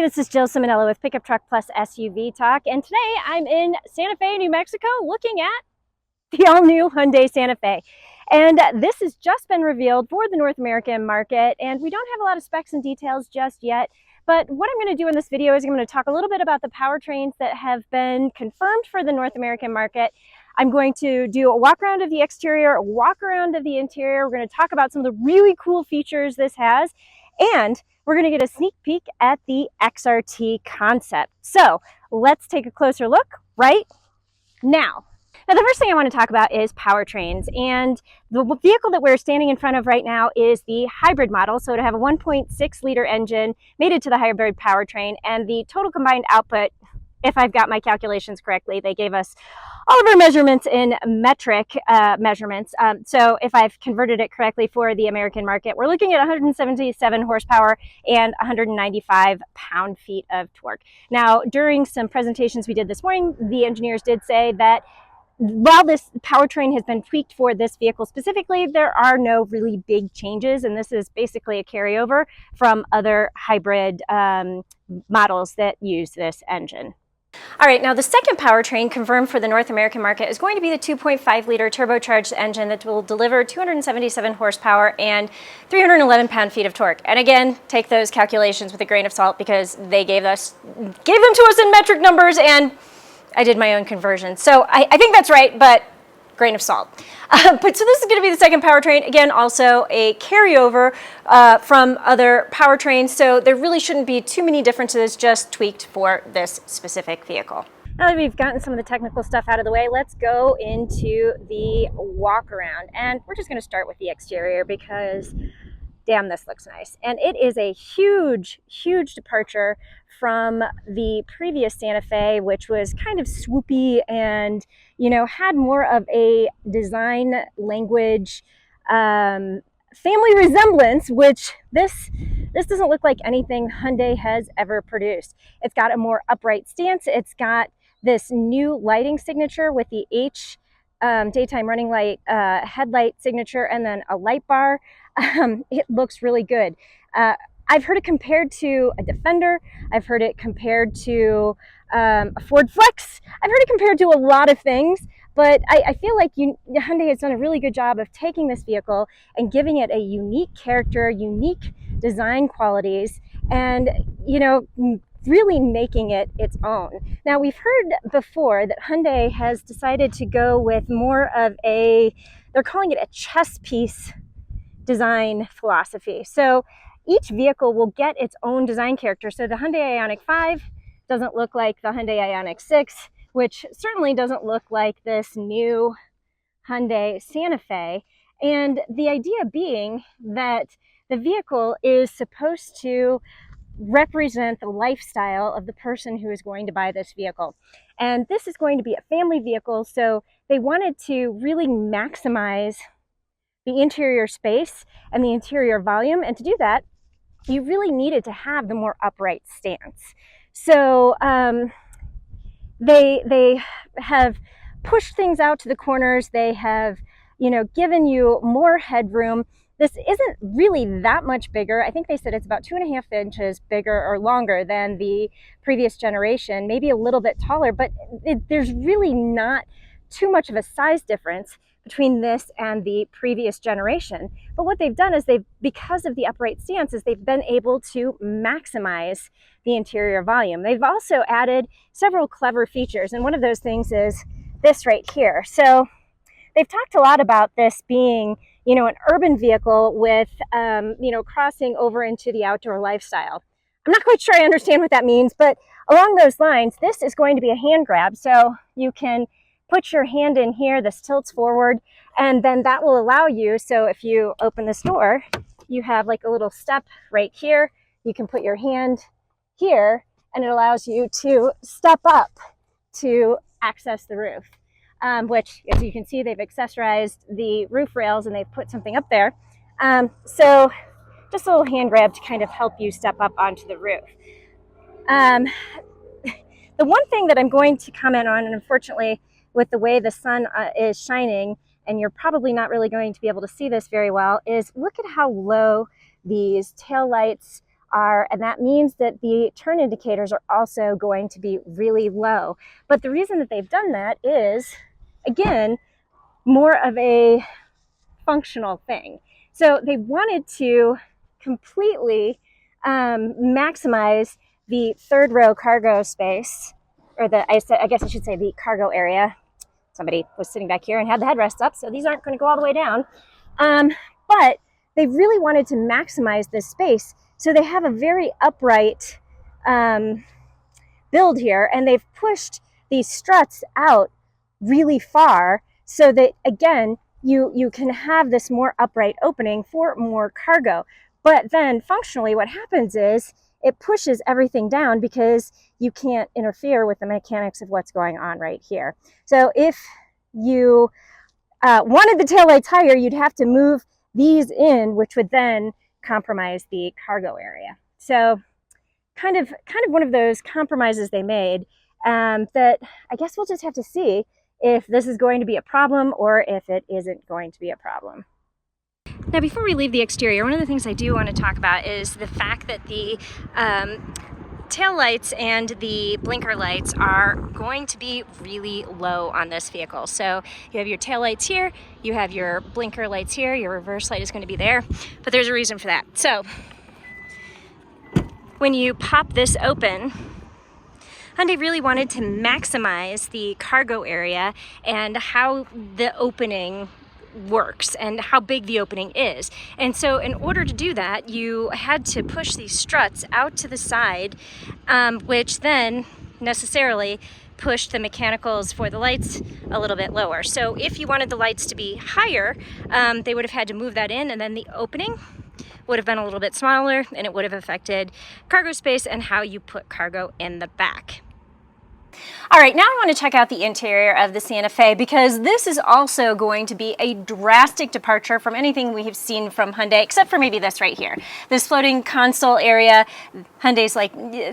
this is Jill Ciminillo with Pickup Truck Plus SUV Talk, and today I'm in Santa Fe, New Mexico, looking at the all-new Hyundai Santa Fe. And this has just been revealed for the North American market, and we don't have a lot of specs and details just yet. But what I'm going to do in this video is I'm going to talk a little bit about the powertrains that have been confirmed for the North American market. I'm going to do a walk around of the exterior, a walk around of the interior. We're going to talk about some of the really cool features this has, and we're going to get a sneak peek at the XRT Concept. So let's take a closer look right now. Now, the first thing I want to talk about is powertrains, and the vehicle that we're standing in front of right now is the hybrid model. So to have a 1.6 liter engine mated to the hybrid powertrain, and the total combined output, if I've got my calculations correctly, they gave us all of our measurements in metric measurements. So if I've converted it correctly for the American market, we're looking at 177 horsepower and 195 pound-feet of torque. Now, during some presentations we did this morning, the engineers did say that while this powertrain has been tweaked for this vehicle specifically, there are no really big changes, and this is basically a carryover from other hybrid models that use this engine. All right, now the second powertrain confirmed for the North American market is going to be the 2.5 liter turbocharged engine that will deliver 277 horsepower and 311 pound-feet of torque. And again, take those calculations with a grain of salt because they gave them to us in metric numbers, and I did my own conversion. So I think that's right, but grain of salt. But so this is going to be the second powertrain. Again, also a carryover from other powertrains. So there really shouldn't be too many differences, just tweaked for this specific vehicle. Now that we've gotten some of the technical stuff out of the way, let's go into the walk around. And we're just going to start with the exterior because damn, this looks nice. And it is a huge, huge departure from the previous Santa Fe, which was kind of swoopy and, you know, had more of a design language family resemblance, which this doesn't look like anything Hyundai has ever produced. It's got a more upright stance. It's got this new lighting signature with the H daytime running light headlight signature, and then a light bar. It looks really good. I've heard it compared to a Defender. I've heard it compared to a Ford Flex. I've heard it compared to a lot of things, but I feel like Hyundai has done a really good job of taking this vehicle and giving it a unique character, unique design qualities, and, you know, really making it its own. Now, we've heard before that Hyundai has decided to go with more of they're calling it a chess piece design philosophy. So each vehicle will get its own design character. So the Hyundai Ioniq 5 doesn't look like the Hyundai Ioniq 6, which certainly doesn't look like this new Hyundai Santa Fe. And the idea being that the vehicle is supposed to represent the lifestyle of the person who is going to buy this vehicle. And this is going to be a family vehicle, so they wanted to really maximize the interior space and the interior volume. And to do that, you really needed to have the more upright stance. So they have pushed things out to the corners. They have, you know, given you more headroom. This isn't really that much bigger. I think they said it's about 2.5 inches bigger or longer than the previous generation, maybe a little bit taller, but there's really not too much of a size difference between this and the previous generation. But what they've done is because of the upright stances, they've been able to maximize the interior volume. They've also added several clever features, and one of those things is this right here. So they've talked a lot about this being, you know, an urban vehicle with, you know, crossing over into the outdoor lifestyle. I'm not quite sure I understand what that means, but along those lines, this is going to be a hand grab. So you can put your hand in here, this tilts forward, and then that will allow you, so if you open this door, you have like a little step right here. You can put your hand here, and it allows you to step up to access the roof, which, as you can see, they've accessorized the roof rails and they've put something up there. So just a little hand grab to kind of help you step up onto the roof. The one thing that I'm going to comment on, and unfortunately, with the way the sun is shining, and you're probably not really going to be able to see this very well, is look at how low these taillights are, and that means that the turn indicators are also going to be really low. But the reason that they've done that is, again, more of a functional thing. So they wanted to completely maximize the third row cargo space, or I guess I should say the cargo area. Somebody was sitting back here and had the headrests up, so these aren't going to go all the way down. But they really wanted to maximize this space, so they have a very upright build here, and they've pushed these struts out really far so that, again, you can have this more upright opening for more cargo. But then functionally what happens is it pushes everything down because you can't interfere with the mechanics of what's going on right here. So if you wanted the taillights higher, you'd have to move these in, which would then compromise the cargo area. So kind of one of those compromises they made that I guess we'll just have to see if this is going to be a problem or if it isn't going to be a problem. Now, before we leave the exterior, one of the things I do want to talk about is the fact that the tail lights and the blinker lights are going to be really low on this vehicle. So you have your tail lights here, you have your blinker lights here, your reverse light is going to be there, but there's a reason for that. So when you pop this open, Hyundai really wanted to maximize the cargo area and how the opening works and how big the opening is. And so in order to do that, you had to push these struts out to the side, which then necessarily pushed the mechanicals for the lights a little bit lower. So if you wanted the lights to be higher, they would have had to move that in, and then the opening would have been a little bit smaller, and it would have affected cargo space and how you put cargo in the back. All right, now I want to check out the interior of the Santa Fe, because this is also going to be a drastic departure from anything we have seen from Hyundai, except for maybe this right here. This floating console area, Hyundai's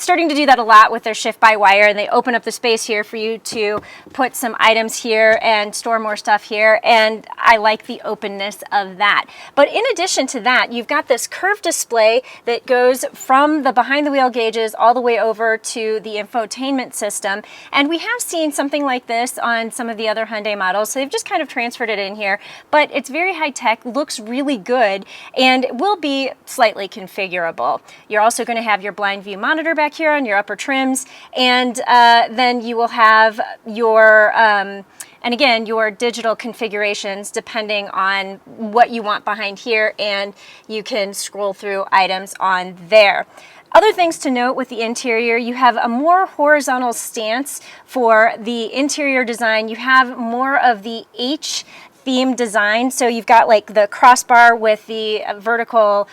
starting to do that a lot with their shift-by-wire, and they open up the space here for you to put some items here and store more stuff here, and I like the openness of that. But in addition to that, you've got this curved display that goes from the behind-the-wheel gauges all the way over to the infotainment system. And we have seen something like this on some of the other Hyundai models, so they've just kind of transferred it in here, but it's very high-tech, looks really good, and will be slightly configurable. You're also going to have your blind view monitor back here on your upper trims, and then you will have your and again, your digital configurations depending on what you want behind here, and you can scroll through items on there. Other things to note with the interior, you have a more horizontal stance for the interior design. You have more of the H theme design. So you've got like the crossbar with the vertical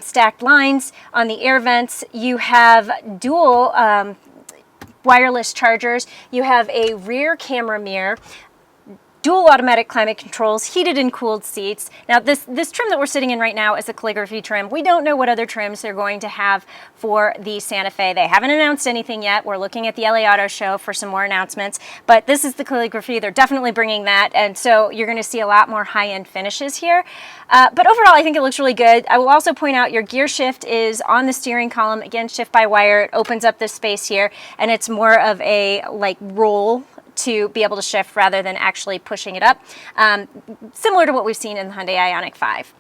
stacked lines on the air vents. You have dual wireless chargers. You have a rear camera mirror, dual automatic climate controls, heated and cooled seats. Now this trim that we're sitting in right now is a calligraphy trim. We don't know what other trims they're going to have for the Santa Fe. They haven't announced anything yet. We're looking at the LA Auto Show for some more announcements, but this is the calligraphy. They're definitely bringing that, and so you're going to see a lot more high-end finishes here. But overall, I think it looks really good. I will also point out your gear shift is on the steering column. Again, shift-by-wire. It opens up this space here, and it's more of a roll to be able to shift rather than actually pushing it up, similar to what we've seen in the Hyundai Ioniq 5.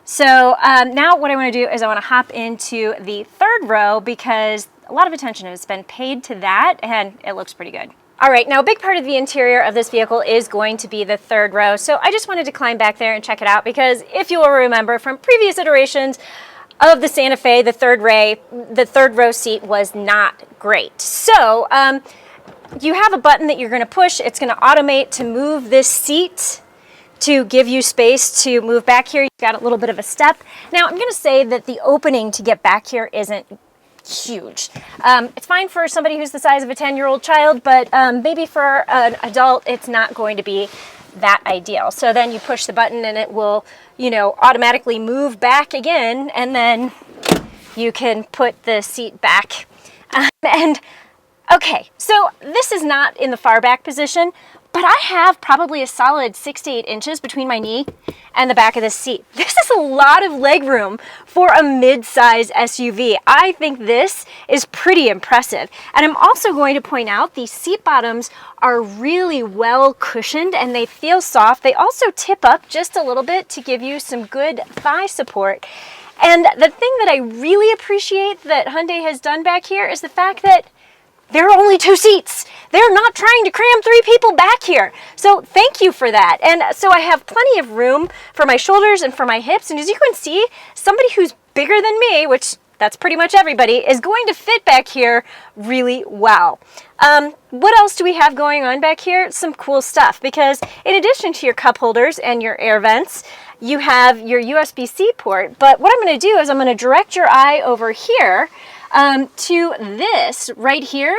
So now what I want to do is I want to hop into the third row, because a lot of attention has been paid to that, and it looks pretty good. All right, now a big part of the interior of this vehicle is going to be the third row, so I just wanted to climb back there and check it out, because if you will remember from previous iterations of the Santa Fe, the third row seat was not great. So you have a button that you're going to push. It's going to automate to move this seat to give you space to move back here. You've got a little bit of a step. Now, I'm going to say that the opening to get back here isn't huge. It's fine for somebody who's the size of a 10-year-old child, but maybe for an adult, it's not going to be that ideal. So then you push the button and it will, automatically move back again, and then you can put the seat back. And Okay, so this is not in the far back position, but I have probably a solid 6 to 8 inches between my knee and the back of this seat. This is a lot of leg room for a mid-size SUV. I think this is pretty impressive. And I'm also going to point out these seat bottoms are really well cushioned and they feel soft. They also tip up just a little bit to give you some good thigh support. And the thing that I really appreciate that Hyundai has done back here is the fact that there are only 2 seats. They're not trying to cram 3 people back here. So thank you for that. And so I have plenty of room for my shoulders and for my hips. And as you can see, somebody who's bigger than me, which that's pretty much everybody, is going to fit back here really well. What else do we have going on back here? Some cool stuff, because in addition to your cup holders and your air vents, you have your USB-C port. But what I'm going to do is I'm going to direct your eye over here to this right here.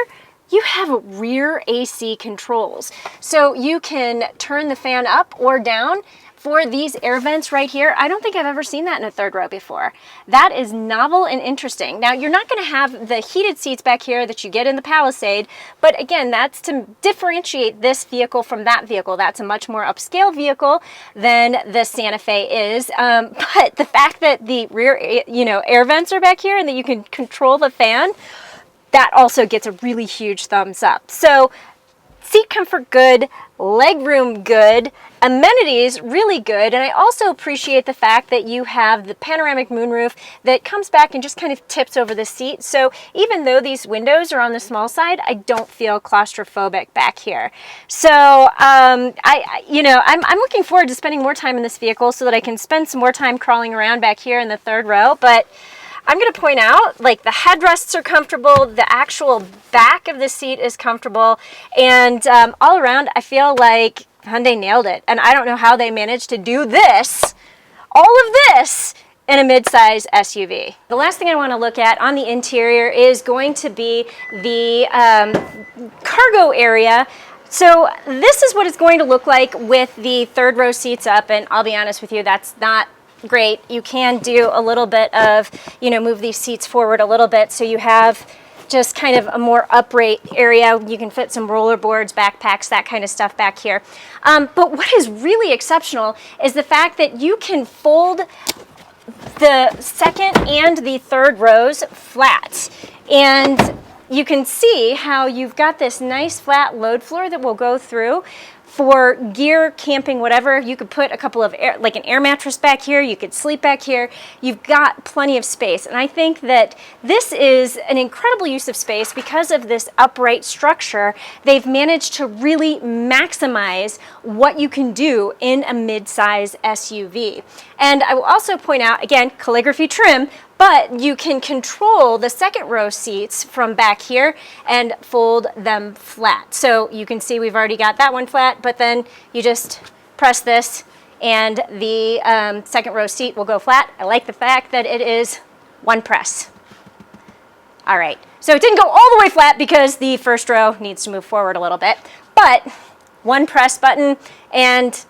You have rear AC controls. So you can turn the fan up or down for these air vents right here. I don't think I've ever seen that in a third row before. That is novel and interesting. Now, you're not going to have the heated seats back here that you get in the Palisade, but again, that's to differentiate this vehicle from that vehicle. That's a much more upscale vehicle than the Santa Fe is. But the fact that the rear, air vents are back here and that you can control the fan, that also gets a really huge thumbs up. So seat comfort good, leg room good, amenities really good, and I also appreciate the fact that you have the panoramic moonroof that comes back and just kind of tips over the seat. So even though these windows are on the small side, I don't feel claustrophobic back here. So I'm looking forward to spending more time in this vehicle so that I can spend some more time crawling around back here in the third row. But I'm going to point out, like, the headrests are comfortable, the actual back of the seat is comfortable, and all around I feel like Hyundai nailed it. And I don't know how they managed to do this, all of this, in a mid-size SUV. The last thing I want to look at on the interior is going to be the cargo area. So this is what it's going to look like with the third row seats up, and I'll be honest with you, that's not great. You can do a little bit of, move these seats forward a little bit so you have just kind of a more upright area. You can fit some roller boards, backpacks, that kind of stuff back here. But what is really exceptional is the fact that you can fold the second and the third rows flat. And you can see how you've got this nice flat load floor that will go through for gear, camping, whatever. You could put a couple of an air mattress back here. You could sleep back here. You've got plenty of space. And I think that this is an incredible use of space because of this upright structure. They've managed to really maximize what you can do in a mid-size SUV. And I will also point out, again, calligraphy trim, but you can control the second row seats from back here and fold them flat. So you can see we've already got that one flat, but then you just press this and the second row seat will go flat. I like the fact that it is one press. All right, so it didn't go all the way flat because the first row needs to move forward a little bit, but one press button and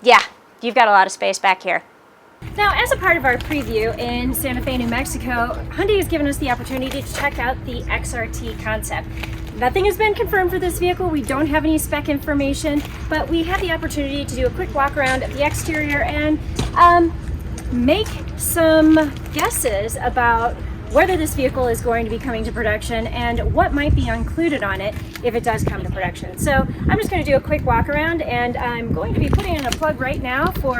yeah, you've got a lot of space back here. Now, as a part of our preview in Santa Fe, New Mexico, Hyundai has given us the opportunity to check out the XRT Concept. Nothing has been confirmed for this vehicle. We don't have any spec information, but we had the opportunity to do a quick walk around of the exterior and make some guesses about whether this vehicle is going to be coming to production and what might be included on it if it does come to production. So I'm just going to do a quick walk around, and I'm going to be putting in a plug right now for,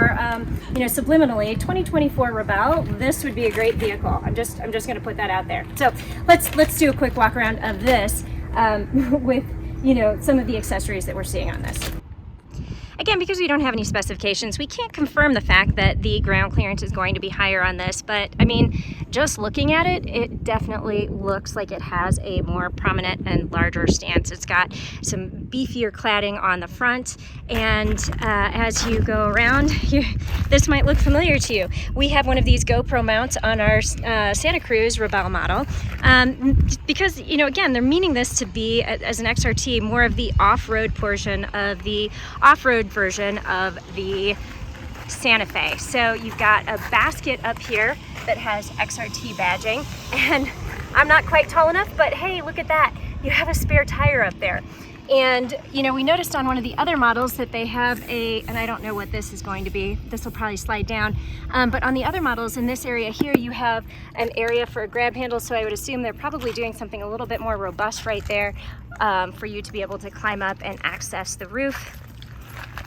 subliminally, 2024 Rebelle. This would be a great vehicle. I'm just going to put that out there. So let's do a quick walk around of this with some of the accessories that we're seeing on this. Again, because we don't have any specifications, we can't confirm the fact that the ground clearance is going to be higher on this, but I mean, just looking at it, it definitely looks like it has a more prominent and larger stance. It's got some beefier cladding on the front, and as you go around, this might look familiar to you. We have one of these GoPro mounts on our Santa Cruz Rebelle model, because, again, they're meaning this to be, as an XRT, more of the off-road portion of the off-road version of the Santa Fe. So you've got a basket up here that has XRT badging, and I'm not quite tall enough, but hey, look at that. you have a spare tire up there. And you know, we noticed on one of the other models that they have and I don't know what this is going to be, this will probably slide down, but on the other models in this area here, you have an area for a grab handle, so I would assume they're probably doing something a little bit more robust right there for you to be able to climb up and access the roof.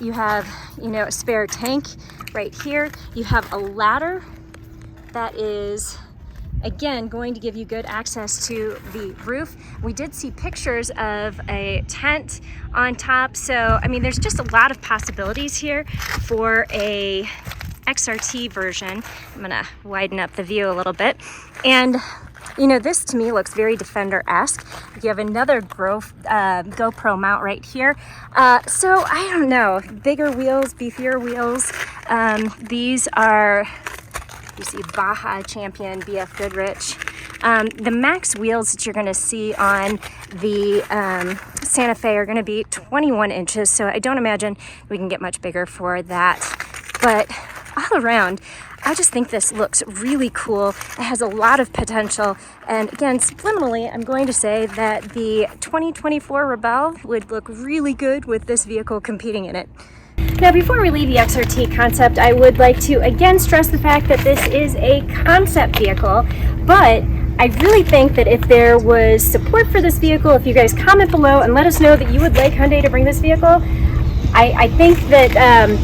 You have, you know, a spare tank right here. You have a ladder that is, again, going to give you good access to the roof. We did see pictures of a tent on top. So, I mean, there's just a lot of possibilities here for a XRT version. I'm gonna widen up the view a little bit. And you know, this to me looks very Defender-esque. You have another GoPro mount right here. So I don't know, bigger wheels, beefier wheels. These are, you see Baja Champion, BF Goodrich. The max wheels that you're gonna see on the Santa Fe are gonna be 21 inches, so I don't imagine we can get much bigger for that. But all around, I just think this looks really cool. It has a lot of potential. And again, subliminally, I'm going to say that the 2024 Rebelle would look really good with this vehicle competing in it. Now, before we leave the XRT Concept, I would like to again stress the fact that this is a concept vehicle, but I really think that if there was support for this vehicle, if you guys comment below and let us know that you would like Hyundai to bring this vehicle, I think that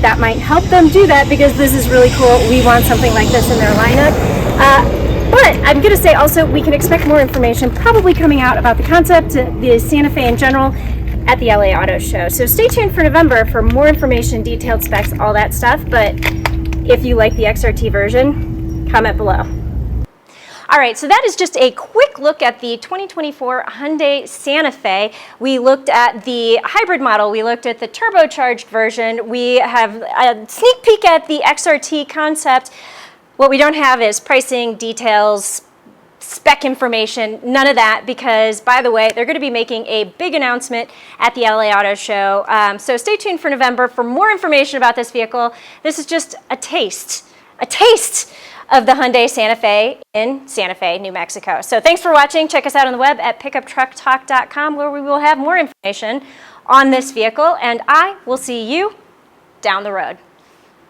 that might help them do that, because this is really cool. We want something like this in their lineup. But I'm going to say also we can expect more information probably coming out about the concept, the Santa Fe in general, at the LA Auto Show. So stay tuned for November for more information, detailed specs, all that stuff. But if you like the XRT version, comment below. All right, so that is just a quick look at the 2024 Hyundai Santa Fe. We looked at the hybrid model, we looked at the turbocharged version, we have a sneak peek at the XRT Concept. What we don't have is pricing, details, spec information, none of that, because, by the way, they're going to be making a big announcement at the LA Auto Show. So stay tuned for November for more information about this vehicle. This is just a taste of the Hyundai Santa Fe in Santa Fe, New Mexico. So thanks for watching. Check us out on the web at pickuptrucktalk.com, where we will have more information on this vehicle, and I will see you down the road.